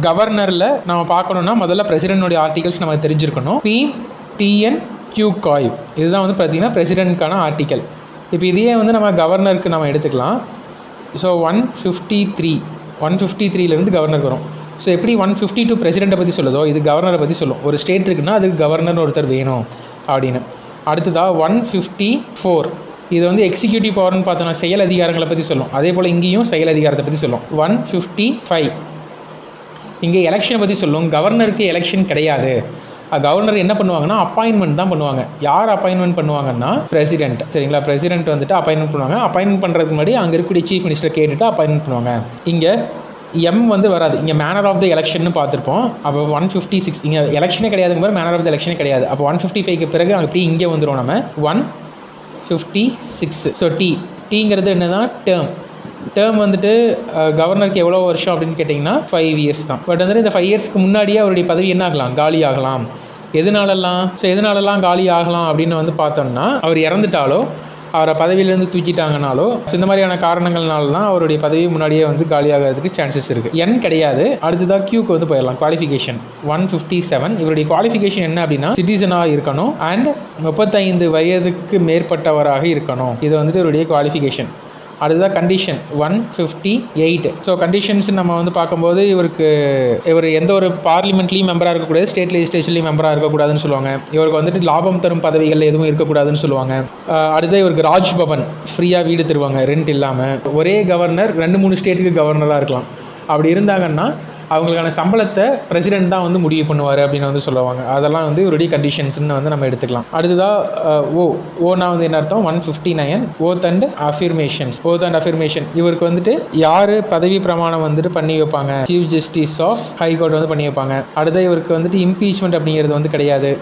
கவர்னரில் நம்ம பார்க்கணுன்னா முதல்ல பிரசிடென்டோடைய ஆர்டிகல்ஸ் நம்ம தெரிஞ்சிருக்கணும். PTNQ இதுதான் வந்து பார்த்தீங்கன்னா பிரசிடென்ட்கான ஆர்டிக்கல். இப்போ இதையே வந்து நம்ம கவர்னருக்கு நம்ம எடுத்துக்கலாம். ஸோ 153 கவர்னருக்கு வரும். ஸோ எப்படி 152 பிரசிடெண்ட்டை பற்றி சொல்லுதோ இது கவர்னரை பற்றி சொல்லும். ஒரு ஸ்டேட் இருக்குன்னா அதுக்கு கவர்னர் ஒருத்தர் வேணும் அப்படின்னு. அடுத்ததாக 154 இது வந்து எக்ஸிக்யூட்டிவ் பவர்னு பார்த்தோன்னா செயல் அதிகாரங்களை பற்றி சொல்லும். அதே போல் இங்கேயும் செயல் அதிகாரத்தை பற்றி சொல்லும். 155 இங்கே எலெக்ஷனை பற்றி சொல்லும். கவர்னருக்கு எலெக்ஷன் கிடையாது. கவர்னர் என்ன பண்ணுவாங்கன்னா அப்பாயின்மெண்ட் தான் பண்ணுவாங்க. யார் அப்பாயின்மெண்ட் பண்ணுவாங்கன்னா பிரசிடென்ட். சரிங்களா, பிரசிடென்ட் வந்துட்டு அப்பாயின்மெண்ட் பண்ணுவாங்க. அப்பாயின்மெண்ட் பண்ணுறதுக்கு முன்னாடி அங்கே இருக்கக்கூடிய சீஃப் மினிஸ்டர் கேட்டுட்டு அப்பாயின்மெண்ட் பண்ணுவாங்க. இங்கே வந்து வராது. இங்கே மேனர் ஆஃப் த எலெக்ஷன் பார்த்துருப்போம். அப்போ 156 இங்கே எலெக்ஷனே கிடையாதுங்க மாதிரி மேனர் ஆஃப் த எலெக்ஷனே கிடையாது. அப்போ 155க்கு பிறகு அப்படி இங்கே வந்துடும் நம்ம 156. ஸோ டீங்கிறது என்னன்னா டேர்ம் வந்துட்டு கவர்னருக்கு எவ்வளோ வருஷம் அப்படின்னு கேட்டிங்கன்னா 5 இயர்ஸ் தான். பட் வந்துட்டு இந்த 5 இயர்ஸ்க்கு முன்னாடியே அவருடைய பதவி என்ன ஆகலாம், காலி ஆகலாம். எதனாலலாம் காலி ஆகலாம் அப்படின்னு வந்து பார்த்தோம்னா அவர் இறந்துட்டாலோ அவரை பதவியிலேருந்து தூக்கிட்டாங்கனாலோ இந்த மாதிரியான காரணங்கள்னாலாம் அவருடைய பதவி முன்னாடியே வந்து காலியாகிறதுக்கு சான்சஸ் இருக்குது. என் கிடையாது. அடுத்ததாக கியூக்கு வந்து போயிடலாம். குவாலிஃபிகேஷன் 157. இவருடைய குவாலிஃபிகேஷன் என்ன அப்படின்னா சிட்டிசனாக இருக்கணும் அண்ட் 35 வயதுக்கு மேற்பட்டவராக இருக்கணும். இது வந்துட்டு இவருடைய குவாலிஃபிகேஷன். அடுத்ததாக கண்டிஷன் 158. ஸோ கண்டிஷன்ஸ் நம்ம வந்து பார்க்கும்போது இவர் எந்த ஒரு பார்லிமெண்ட்லேயும் மெம்பராக இருக்கக்கூடாது, ஸ்டேட் லெஜிஸ்லேஷன்லேயும் மெம்பராக இருக்கக்கூடாதுன்னு சொல்லுவாங்க. இவருக்கு வந்துட்டு லாபம் தரும் பதவிகள் எதுவும் இருக்கக்கூடாதுன்னு சொல்லுவாங்க. அடுத்து இவருக்கு ராஜ்பவன் ஃப்ரீயாக வீடு தருவாங்க ரெண்ட் இல்லாமல். ஒரே கவர்னர் 2-3 ஸ்டேட்டுக்கு கவர்னராக இருக்கலாம். அப்படி இருந்தாங்கன்னா அவங்களுக்கான சம்பளத்தை பிரசிடென்ட் தான் வந்து முடிவு பண்ணுவார் அப்படின்னு வந்து சொல்லுவாங்க. அதெல்லாம் வந்து இவருடைய கண்டிஷன்ஸ்னு வந்து நம்ம எடுத்துக்கலாம். அடுத்ததாக ஓனா வந்து என்ன அர்த்தம் 159 ஓத் அண்ட் அஃபர்மேஷன். இவருக்கு வந்துட்டு யார் பதவி பிரமாணம் வந்துட்டு பண்ணி வைப்பாங்க, சீஃப் ஜஸ்டிஸ் ஆஃப் ஹைகோர்ட் வந்து பண்ணி வைப்பாங்க. அடுத்த இவருக்கு வந்துட்டு இம்பீச்மெண்ட் அப்படிங்கிறது வந்து கிடையாது.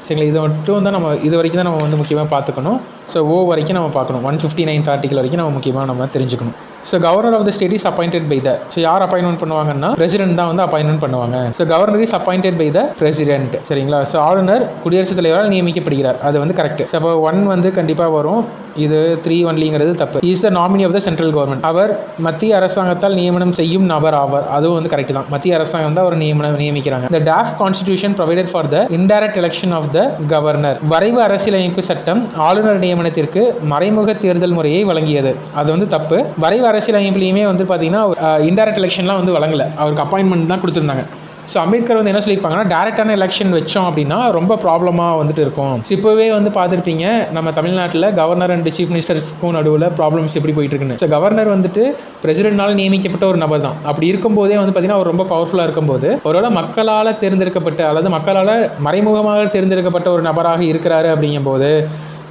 சரிங்களா, இது மட்டும் தான் நம்ம இது வரைக்கும் தான் நம்ம வந்து முக்கியமாக பார்த்துக்கணும். ஸோ வரைக்கும் நம்ம பார்க்கணும். 159 ஆர்டிகல் வரைக்கும் நம்ம முக்கியமாக நம்ம தெரிஞ்சுக்கணும். So governor of the state is appointed by the. So யார் அப்பாயின்மெண்ட் பண்ணுவாங்கன்னா பிரசிடென்ட் தான் வந்து அப்பாயின்மெண்ட் பண்ணுவாங்க. So governor is appointed by the president. சரிங்களா. ஸோ ஆளுநர் குடியரசுத் தலைவரால் நியமிக்கப்படுகிறார். அது வந்து கரெக்ட். ஸோ அப்போ 1 வந்து கண்டிப்பாக வரும். இது 3 ஒன்லிங்கிறது தப்பு. Is the nominee of the central government. அவர் மத்திய அரசாங்கத்தால் நியமனம் செய்யும் நபர் ஆவார். அதுவும் வந்து கரெக்ட் தான். மத்திய அரசாங்கம் தான் அவர் நியமிக்கிறாங்க. The draft constitution provided for the indirect election of the governor. வரைவு அரசியலமைப்பு சட்டம் ஆளுநர் நியமனத்திற்கு மறைமுக தேர்தல் முறையை வழங்கியது. அது வந்து தப்பு. வரைவு அரசியலமைப்புலையுமே வந்து பார்த்தீங்கன்னா இன்டைரக்ட் எலெக்ஷன்லாம் வந்து வழங்கல. அவருக்கு அப்பாயின்மெண்ட் தான் கொடுத்துருந்தாங்க. ஸோ அம்பேத்கர் வந்து என்ன சொல்லியிருப்பாங்கன்னா டேரெக்டான எலெக்ஷன் வச்சோம் அப்படின்னா ரொம்ப ப்ராப்ளமாக வந்துட்டு இருக்கும். இப்போவே வந்து பார்த்துருப்பீங்க நம்ம தமிழ்நாட்டில் கவர்னர் அண்ட் சீஃப் மினிஸ்டர்ஸ்க்கும் நடுவில் ப்ராப்ளம்ஸ் எப்படி போயிட்டு இருக்குன்னு. ஸோ கவர்னர் வந்துட்டு பிரசிடென்ட்னால நியமிக்கப்பட்ட ஒரு நபர் தான். அப்படி இருக்கும்போதே வந்து பார்த்தீங்கன்னா அவர் ரொம்ப பவர்ஃபுல்லாக இருக்கும்போது ஒருவேளை மக்களால் தேர்ந்தெடுக்கப்பட்ட அல்லது மக்களால் மறைமுகமாக தேர்ந்தெடுக்கப்பட்ட ஒரு நபராக இருக்கிறாரு அப்படிங்கும்போது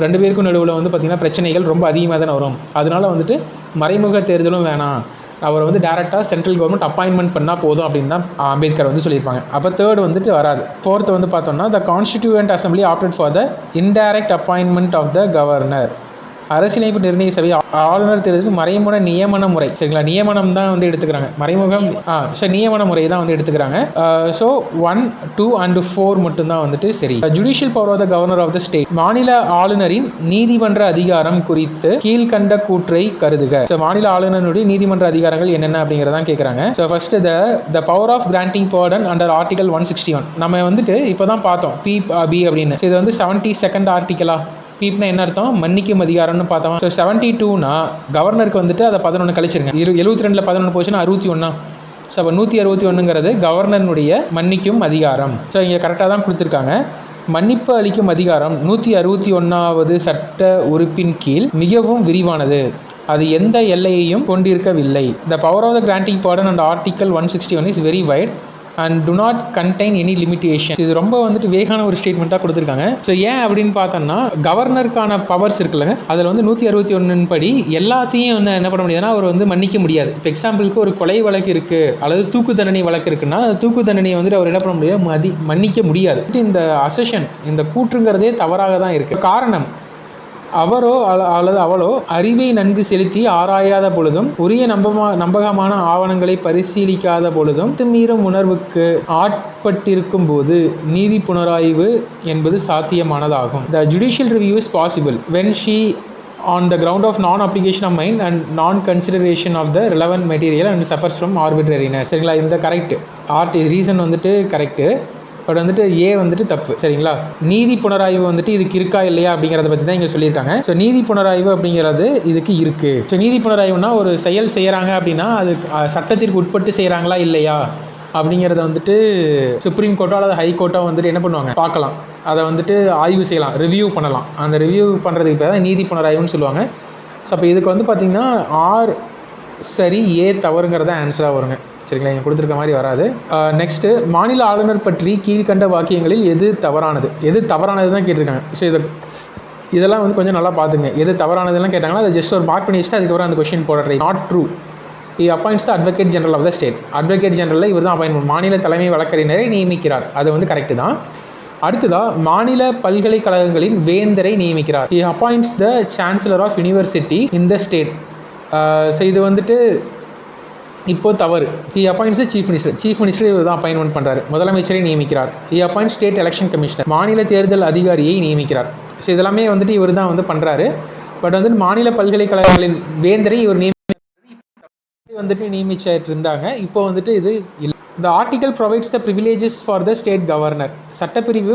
2 பேருக்கும் நடுவில் வந்து பார்த்திங்கன்னா பிரச்சனைகள் ரொம்ப அதிகமாக தானே வரும். அதனால வந்துட்டு மறைமுக தேர்தலும் வேணாம், அவர் வந்து டேரெக்டாக சென்ட்ரல் கவர்மெண்ட் அப்பாயின்மெண்ட் பண்ணால் போதும் அப்படின்னு தான் அம்பேத்கர் வந்து சொல்லியிருப்பாங்க. அப்போ 3 வந்துட்டு வராது. 4th வந்து பார்த்தோம்னா the constituent assembly opted for the indirect appointment of the governor. அரசியலமைப்பு நிர்ணய சபை ஆளுநர் தேர்தலுக்கு மறைமுக நியமன முறை. சரிங்களா, நியமனம் தான் வந்து எடுத்துக்கிறாங்க. மறைமுகம் நியமன முறை தான் வந்து எடுத்துக்கிறாங்க. ஸோ 1, 2 and 4 மட்டும்தான் வந்துட்டு சரி. Judicial power of the governor of the state. மாநில ஆளுநரின் நீதிமன்ற அதிகாரம் குறித்து கீழ்கண்ட கூற்றை கருதுக. ஸோ மாநில ஆளுநருடைய நீதிமன்ற அதிகாரங்கள் என்னென்ன அப்படிங்கிறதான் கேட்குறாங்க. So first the power of granting pardon under article 161. நம்ம வந்துட்டு இப்போ தான் பார்த்தோம் பி அப்படின்னு. இது வந்து 72nd ஆர்டிகலா. பீப்னா என்ன அர்த்தம், மன்னிக்கும் அதிகாரம்னு பார்த்தோம். ஸோ 72னா கவர்னருக்கு வந்துட்டு அதை 11 கழிச்சிருங்க. 72ல் 11 போச்சுன்னா 61. ஸோ அப்போ 161ங்கிறது கவர்னருடைய மன்னிக்கும் அதிகாரம். ஸோ இங்கே கரெக்டாக தான் கொடுத்துருக்காங்க. மன்னிப்பு அளிக்கும் அதிகாரம் 161வது சட்ட உறுப்பின் கீழ் மிகவும் விரிவானது. அது எந்த எல்லையையும் கொண்டிருக்கவில்லை. The power of the granting pardon and article 161 is very wide and do not contain any limitation. இது ரொம்ப வந்துட்டு வேகான ஒரு ஸ்டேட்மெண்ட்டாக கொடுத்துருக்காங்க. ஸோ ஏன் அப்படின்னு பார்த்தோம்னா கவர்னருக்கான பவர்ஸ் இருக்குல்லங்க, அதில் வந்து 161 படி எல்லாத்தையும் வந்து என்ன பண்ண முடியாதுன்னா அவர் வந்து மன்னிக்க முடியாது. இப்போ எக்ஸாம்பிளுக்கு ஒரு கொலை வழக்கு இருக்குது அல்லது தூக்கு தண்டனை வழக்கு இருக்குன்னா தூக்கு தண்டனையை வந்துட்டு அவர் என்ன பண்ண முடியாது, மன்னிக்க முடியாது. இந்த அசெஷன் இந்த கூற்றுங்கிறதே தவறாக தான் இருக்குது. காரணம் அவரோ அல்லது அவளோ அறிவை நன்கு செலுத்தி ஆராயாத பொழுதும் உரிய நம்பகமான ஆவணங்களை பரிசீலிக்காத பொழுதும் மீறும் உணர்வுக்கு ஆட்பட்டிருக்கும் போது நீதி புனராய்வு என்பது சாத்தியமானதாகும். The judicial review is possible when she on the ground of non-application of mind and non-consideration of the relevant material and suffers from arbitrariness. சரிங்களா, இந்த கரெக்ட் ரீசன் வந்துட்டு கரெக்டு, பட் வந்துட்டு ஏ வந்துட்டு தப்பு. சரிங்களா, நீதி புனராய்வு வந்துட்டு இதுக்கு இருக்கா இல்லையா அப்படிங்கிறத பற்றி தான் இங்கே சொல்லியிருக்காங்க. ஸோ நீதி புனராய்வு அப்படிங்கிறது இதுக்கு இருக்கு. ஸோ நீதி புனராய்வுனா ஒரு செயல் செய்கிறாங்க அப்படின்னா அது சட்டத்திற்கு உட்பட்டு செய்கிறாங்களா இல்லையா அப்படிங்கிறத வந்துட்டு சுப்ரீம் கோர்ட்டோ அல்லது ஹை கோர்ட்டோ வந்துட்டு என்ன பண்ணுவாங்க, பார்க்கலாம். அதை வந்துட்டு ஆய்வு செய்யலாம், ரிவ்யூ பண்ணலாம். அந்த ரிவ்யூ பண்ணுறதுக்கு பேர் தான் நீதி புனராய்வுன்னு சொல்லுவாங்க. ஸோ அப்போ இதுக்கு வந்து பார்த்திங்கன்னா ஆர் சரி, ஏ தவறுங்கிறத ஆன்சராக வருங்க. சரிங்களா, இங்கே கொடுத்துருக்க மாதிரி வராது. நெக்ஸ்ட்டு, மாநில ஆளுநர் பற்றி கீழ்கண்ட வாக்கியங்களில் எது தவறானது? எது தவறானது தான் கேட்டிருக்காங்க. ஸோ இதெல்லாம் வந்து கொஞ்சம் நல்லா பார்த்துங்க. எது தவறானதுலாம் கேட்டாங்கன்னா அதை ஜஸ்ட் ஒரு மார்க் பண்ணி வச்சுட்டு அதுக்கப்புறம் அந்த கொஸ்டின் போடுற not true. Appoints the advocate general of the state. Advocate ஜெனரலில் இவர் தான் அப்பாயின்மெண்ட், மாநில தலைமை வழக்கறிஞரை நியமிக்கிறார். அது வந்து கரெக்டு தான். அடுத்ததாக, மாநில பல்கலைக்கழகங்களின் வேந்தரை நியமிக்கிறார். Appoints the chancellor of university in the state. So இது வந்துட்டு இப்போ தவறு. Appoints chief minister. Chief minister இவர் தான் அப்பாயின்மெண்ட் பண்ணுறாரு. முதலமைச்சரை நியமிக்கிறார். Appoint state election commissioner. மாநில தேர்தல் அதிகாரியை நியமிக்கிறார். ஸோ இதெல்லாமே வந்துட்டு இவர் தான் வந்து பண்ணுறாரு. பட் வந்துட்டு மாநில பல்கலைக்கழகங்களின் வேந்தரை இவர் வந்துட்டு நியமிச்சிட்டு இருந்தாங்க. இப்போ வந்துட்டு இது இல்லை. The article provides the privileges for the state governor. சட்டப்பிரிவு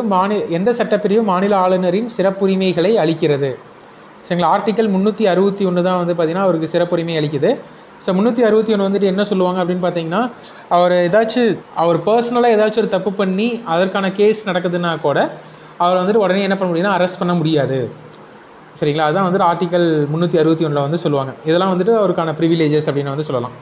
எந்த சட்டப்பிரிவு மாநில ஆளுநரின் சிறப்புரிமைகளை அளிக்கிறது? சரிங்களா, ஆர்டிக்கல் 361 தான் வந்து பார்த்தீங்கன்னா அவருக்கு சிறப்புரிமை அளிக்குது. ஸோ 361 வந்துட்டு என்ன சொல்லுவாங்க அப்படின்னு பார்த்தீங்கன்னா, அவர் பர்சனலாக ஏதாச்சும் ஒரு தப்பு பண்ணி அதற்கான கேஸ் நடக்குதுன்னா கூட அவர் வந்துட்டு உடனே என்ன பண்ண முடியும்னா அரெஸ்ட் பண்ண முடியாது. சரிங்களா, அதுதான் வந்துட்டு ஆர்டிக்கல் 361 வந்து சொல்லுவாங்க. இதெல்லாம் வந்துட்டு அவருக்கான ப்ரிவிலேஜஸ் அப்படின்னு வந்து சொல்லலாம்.